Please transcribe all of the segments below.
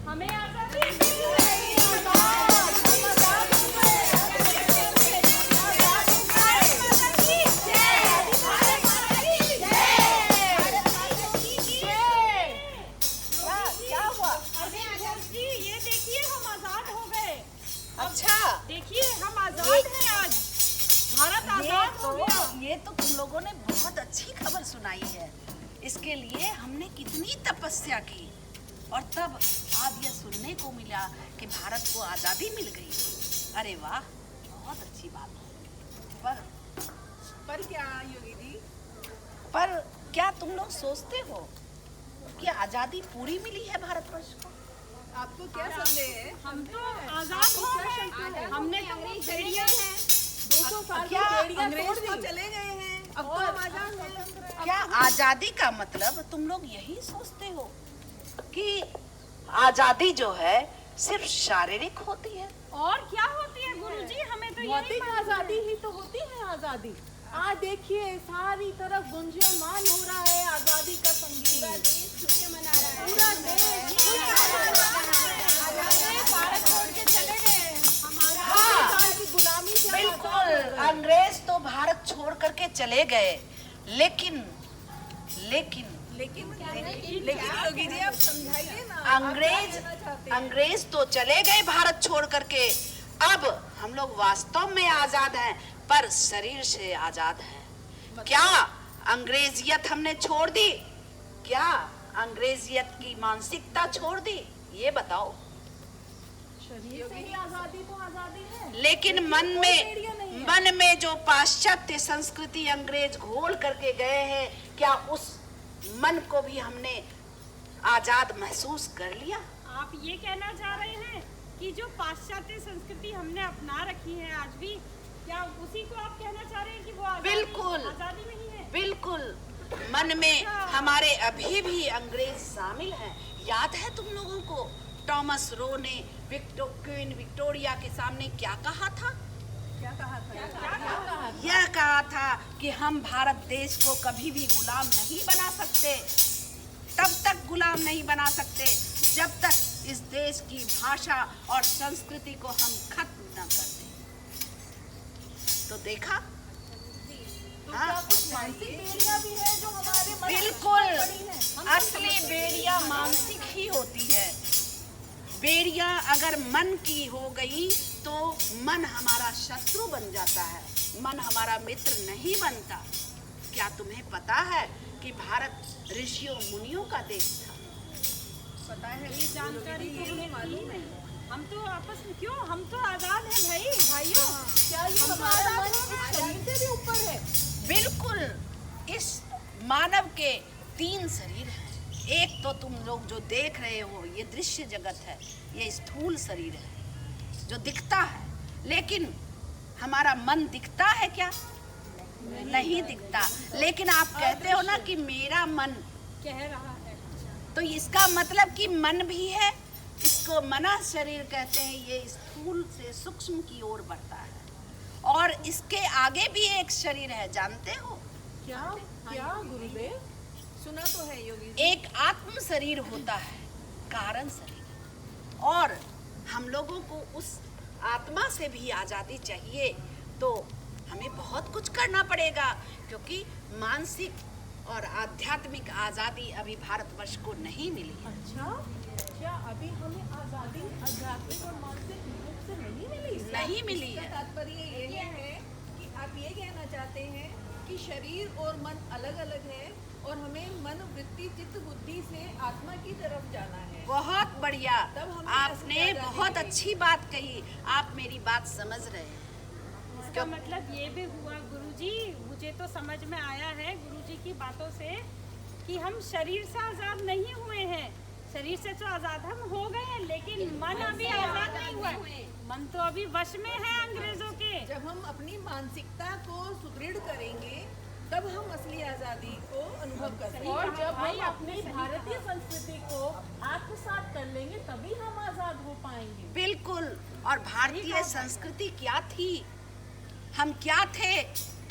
हमें आजादी मिल गई, आजाद, हम आजाद हो गए। भारत माता की जय, भारत माता की जय, भारत माता की जय। क्या हुआ? अरे जी, ये देखिए हम आजाद हो गए। अच्छा, देखिए हम आजाद हैं आज, भारत आजाद हो गया। ये तो तुम लोगों ने बहुत अच्छी खबर सुनाई है। इसके लिए हमने कितनी तपस्या की और तब आज ये सुनने को मिला कि भारत को आजादी मिल गई। अरे वाह, बहुत अच्छी बात है। पर क्या योगी जी? पर क्या तुम लोग सोचते हो कि आजादी पूरी मिली है भारतवर्ष को? आपको क्या संदेह है? हम तो आजाद हो गए। हमने तो भेड़िया हैं 200 साल क्या अंग्रेज तो चले गए हैं, अब तो हम आजाद हैं। क्या आजादी का मतलब तुम लोग यही सोचते हो कि आजादी जो है सिर्फ शारीरिक होती है? और क्या होती है गुरुजी? हमें तो यही भौतिक मालूम है। आजादी ही तो होती है आजादी। आज देखिए सारी तरफ गुंजयमान हो रहा है आजादी का संगीत। पूरा देश खुशियां मना रहा है। पूरा देश भारत छोड़ के चले गए। साल की गुलामी से बिल्कुल, अंग्रेज तो भारत छोड़ करके चले गए, लेकिन योगी जी आप समझाइए ना। अंग्रेज तो चले गए भारत छोड़ करके। अब हम लोग वास्तव में आजाद हैं, पर शरीर से आजाद हैं। क्या अंग्रेजियत हमने छोड़ दी? क्या अंग्रेजियत की मानसिकता छोड़ दी? ये बताओ। शरीर से ही आजादी तो आजादी है, लेकिन मन में जो पाश्चात्य संस्कृति अंग्रेज घोल करके गए हैं, क्या उस मन को भी हमने आजाद महसूस कर लिया? आप ये कहना चाह रहे हैं कि जो पाश्चात्य संस्कृति हमने अपना रखी है आज भी, क्या उसी को आप कहना चाह रहे हैं कि वो आजादी में ही है? बिल्कुल, मन में हमारे अभी भी अंग्रेज शामिल हैं। याद है तुम लोगों को टॉमस रो ने क्वीन विक्टोरिया के सामने क्या कहा था? क्या कहा था? यह कहा था कि हम भारत देश को कभी भी गुलाम नहीं बना सकते। तब तक गुलाम नहीं बना सकते जब तक इस देश की भाषा और संस्कृति को हम खत्म न कर दें। तो देखा? हाँ, मानसिक बेड़ियां भी है जो हमारे मन में बिल्कुल, पड़ी है। असली बेड़िया मानसिक ही होती है। बेड़िया अगर मन की हो गई तो मन हमारा शत्रु बन जाता है, मन हमारा मित्र नहीं बनता। क्या तुम्हें पता है कि भारत ऋषियों मुनियों का देश था? पता है, ये जानकारी तो हमें मालूम है। हम तो आपस में क्यों, हम तो आजाद हैं भाइयों। क्या ये हमारा मन इस शरीर से भी ऊपर है? बिल्कुल, इस मानव के 3 शरीर हैं। एक तो तुम लोग जो देख रहे हो ये दृश्य जगत है, ये स्थूल शरीर है जो दिखता है, लेकिन हमारा मन दिखता है क्या? नहीं दिखता। लेकिन आप कहते हो ना कि मेरा मन कह रहा है, तो इसका मतलब कि मन भी है। इसको मना शरीर कहते हैं। ये स्थूल से सूक्ष्म की ओर बढ़ता है और इसके आगे भी एक शरीर है, जानते हो? क्या गुरुदेव? सुना तो है योगी जी। एक आत्म शरीर होता है, कारण शरीर, और हम लोगों को उस आत्मा से भी आजादी चाहिए तो हमें बहुत कुछ करना पड़ेगा, क्योंकि मानसिक और आध्यात्मिक आजादी अभी भारतवर्ष को नहीं मिली है। अच्छा, क्या अभी हमें आजादी आध्यात्मिक और मानसिक रूप से नहीं मिली? नहीं मिली है। तात्पर्य ये है कि आप ये कहना चाहते हैं कि शरीर और मन अलग अलग है और हमें मन, वृत्ति, चित्त, बुद्धि से आत्मा की तरफ जाना है। बहुत बढ़िया, तब हमें आपने आजादी बहुत मिलेगी। अच्छी बात कही। आप मेरी बात समझ रहे हैं। इसका मतलब ये भी हुआ गुरुजी, मुझे तो समझ में आया है गुरुजी की बातों से कि हम शरीर से आजाद नहीं हुए हैं। शरीर से तो आजाद हम हो गए हैं, लेकिन मन अभी आजाद नहीं हुआ है। मन तो अभी वश में है अंग्रेजों के। जब हम अपनी मानसिकता को सुदृढ़ करेंगे तब हम असली आजादी को अनुभव कर सकते और हैं। जब हम अपनी भारतीय संस्कृति को आत्मसात कर लेंगे तभी हम आजाद हो पाएंगे। बिल्कुल। और भारतीय संस्कृति क्या थी, हम क्या थे,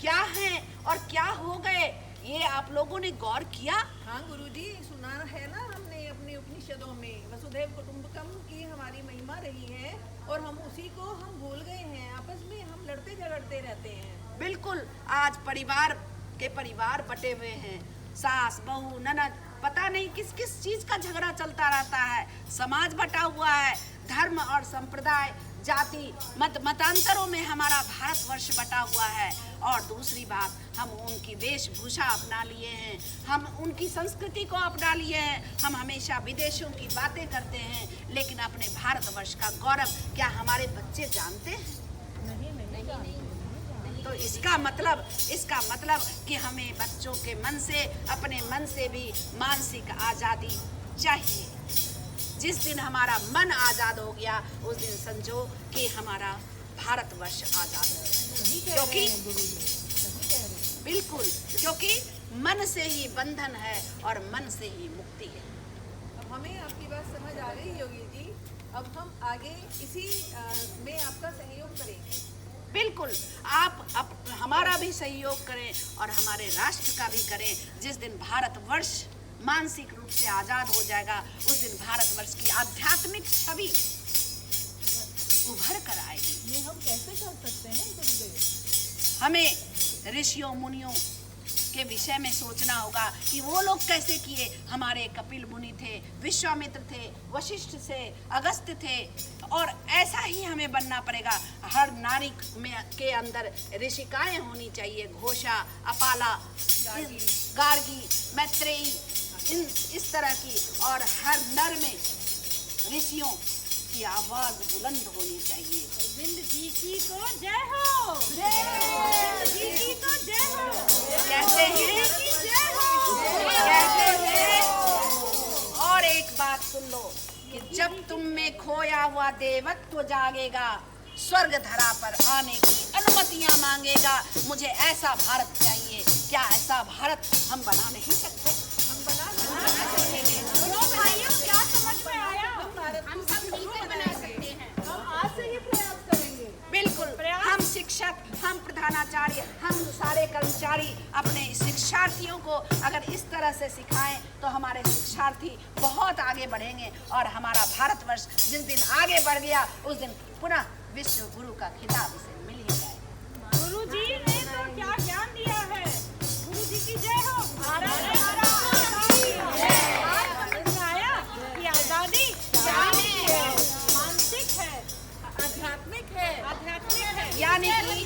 क्या हैं और क्या हो गए, ये आप लोगों ने गौर किया? हाँ गुरुजी, सुना है ना हमने अपने उपनिषदों में वसुधैव कुटुंबकम की हमारी महिमा रही है और हम उसी को हम भूल गए हैं। आपस में हम लड़ते झगड़ते रहते हैं। बिल्कुल, आज परिवार बटे हुए हैं, सास बहू ननद, पता नहीं किस किस चीज का झगड़ा चलता रहता है। समाज बटा हुआ है, धर्म और संप्रदाय, जाति, मतांतरों में हमारा भारतवर्ष बटा हुआ है। और दूसरी बात, हम उनकी वेशभूषा अपना लिए हैं, हम उनकी संस्कृति को अपना लिए हैं, हम हमेशा विदेशों की बातें करते हैं, लेकिन अपने भारतवर्ष का गौरव क्या हमारे बच्चे जानते हैं? तो इसका मतलब कि हमें बच्चों के मन से, अपने मन से भी मानसिक आज़ादी चाहिए। जिस दिन हमारा मन आज़ाद हो गया, उस दिन समझो कि हमारा भारतवर्ष आज़ाद हो गया। क्योंकि बिल्कुल, क्योंकि मन से ही बंधन है और मन से ही मुक्ति है। अब हमें आपकी बात समझ आ गई योगी जी। अब हम आगे इसी में आपका सहयोग करेंगे। बिल्कुल, आप हमारा भी सहयोग करें और हमारे राष्ट्र का भी करें। जिस दिन भारतवर्ष मानसिक रूप से आजाद हो जाएगा, उस दिन भारतवर्ष की आध्यात्मिक छवि उभर कर आएगी। ये हम कैसे कर सकते हैं गुरुदेव? हमें ऋषियों मुनियों के विषय में सोचना होगा कि वो लोग कैसे किए। हमारे कपिल मुनि थे, विश्वामित्र थे, वशिष्ठ थे, अगस्त्य थे, और ऐसा ही हमें बनना पड़ेगा। हर नारी के अंदर ऋषिकाएं होनी चाहिए, घोषा, अपाला, गार्गी, मैत्रेयी, इस तरह की। और हर नर में ऋषियों की आवाज बुलंद होनी चाहिए। अरविंद जी की तो जय हो, जी की तो जय हो, कहते हैं। और एक बात सुन लो कि जब तुम में खोया हुआ देवत्व जागेगा, स्वर्ग धरा पर आने की अनुमतियां मांगेगा। मुझे ऐसा भारत चाहिए। क्या ऐसा भारत हम बना नहीं सकते? हम बना भाइयों, क्या समझ में आया? हम सब मिलकर बना सकते हैं। हम आज से ही प्रयास करेंगे। बिल्कुल, हम शिक्षक, हम प्रधानाचार्य, हम सारे कर्मचारी अपने शिक्षार्थियों को अगर इस तरह से सिखाएं तो हमारे शिक्षार्थी बहुत आगे बढ़ेंगे और हमारा भारतवर्ष जिस दिन आगे बढ़ गया, उस दिन पुनः विश्व गुरु का खिताब इसे मिल ही जाएगा। गुरु जी ने तो क्या ज्ञान दिया है। गुरु जी की जय हो। आज समझ में आया कि आजादी मानसिक है, आध्यात्मिक है। यानी कि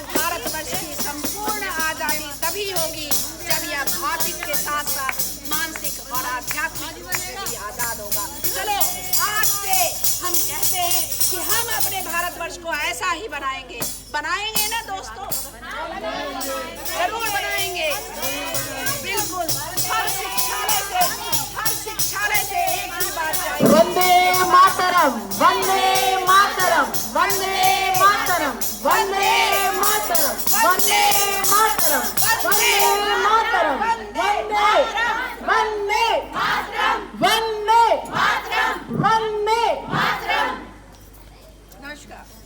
भारतवर्ष की संपूर्ण आजादी तभी होगी जब यह भौतिक के साथ साथ मानसिक और आध्यात्मिक रूप से भी आजाद होगा। चलो, आज से हम कहते हैं कि हम अपने भारतवर्ष को ऐसा ही बनाएंगे ना दोस्तों? जरूर बनाएंगे। बिल्कुल, हर शिक्षालय से एक ही बात जाएगी। वंदे मातरम, वंदे मातरम, वंदे मातरम, वंदे मातरम, वंदे मातरम, वंदे मातरम।